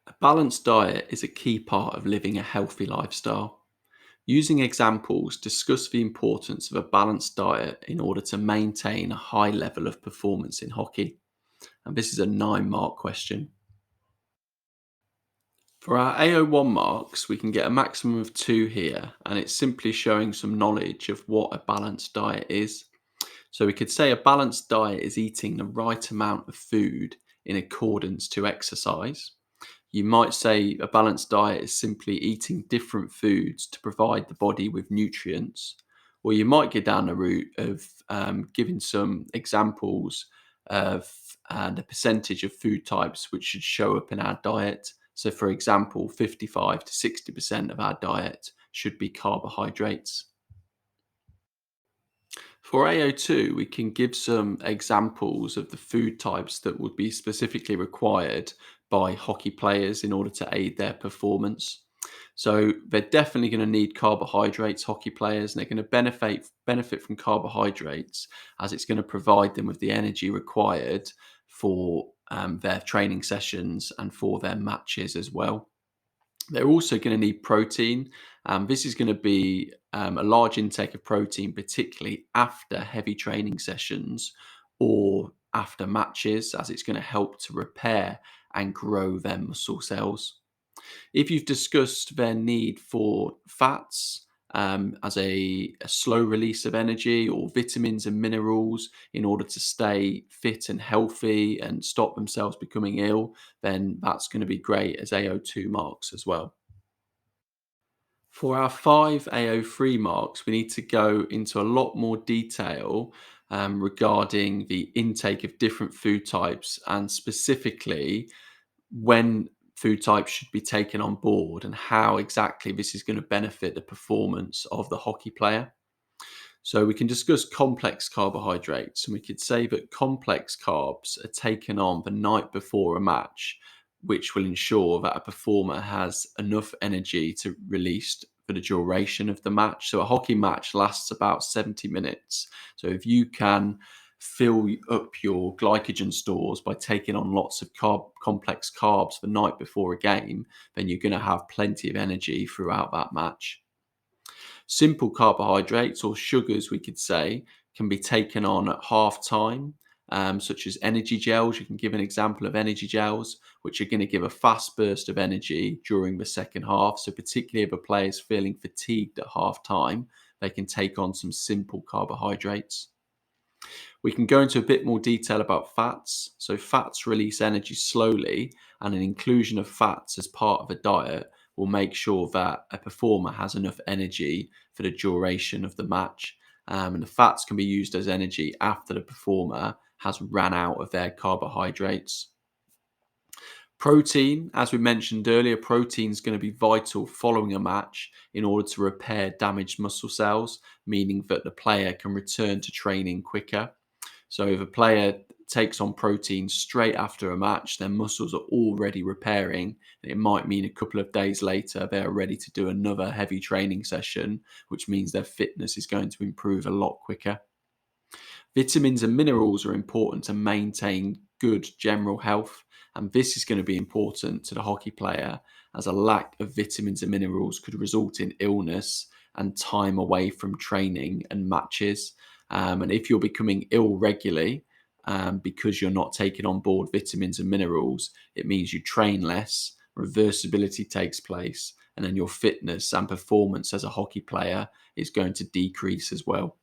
A balanced diet is a key part of living a healthy lifestyle. Using examples, discuss the importance of a balanced diet in order to maintain a high level of performance in hockey. And this is a 9 mark question. For our AO1 marks, we can get a maximum of 2 here, and it's simply showing some knowledge of what a balanced diet is. So we could say a balanced diet is eating the right amount of food in accordance to exercise. You might say a balanced diet is simply eating different foods to provide the body with nutrients. Or you might get down the route of giving some examples of the percentage of food types which should show up in our diet. So, for example, 55 to 60% of our diet should be carbohydrates. For AO2, we can give some examples of the food types that would be specifically required by hockey players in order to aid their performance. So they're definitely going to need carbohydrates, hockey players, and they're going to benefit from carbohydrates as it's going to provide them with the energy required for their training sessions and for their matches as well. They're also going to need protein. This is going to be a large intake of protein, particularly after heavy training sessions or after matches, as it's going to help to repair and grow their muscle cells. If you've discussed their need for fats as a slow release of energy or vitamins and minerals in order to stay fit and healthy and stop themselves becoming ill, then that's going to be great as AO2 marks as well. For our 5 AO3 marks, we need to go into a lot more detail regarding the intake of different food types and specifically when food types should be taken on board and how exactly this is going to benefit the performance of the hockey player. So we can discuss complex carbohydrates, and we could say that complex carbs are taken on the night before a match, which will ensure that a performer has enough energy to release for the duration of the match. So a hockey match lasts about 70 minutes. So if you can fill up your glycogen stores by taking on lots of complex carbs the night before a game, then you're going to have plenty of energy throughout that match. Simple carbohydrates or sugars, we could say, can be taken on at half time, such as energy gels. You can give an example of energy gels, which are going to give a fast burst of energy during the second half. So, particularly if a player is feeling fatigued at half time, they can take on some simple carbohydrates. We can go into a bit more detail about fats. So, fats release energy slowly, and an inclusion of fats as part of a diet will make sure that a performer has enough energy for the duration of the match. And the fats can be used as energy after the performer has ran out of their carbohydrates. Protein, as we mentioned earlier, protein is going to be vital following a match in order to repair damaged muscle cells, meaning that the player can return to training quicker. So if a player takes on protein straight after a match, their muscles are already repairing. And it might mean a couple of days later, they're ready to do another heavy training session, which means their fitness is going to improve a lot quicker. Vitamins and minerals are important to maintain good general health, and this is going to be important to the hockey player as a lack of vitamins and minerals could result in illness and time away from training and matches. And if you're becoming ill regularly because you're not taking on board vitamins and minerals, it means you train less, reversibility takes place, and then your fitness and performance as a hockey player is going to decrease as well.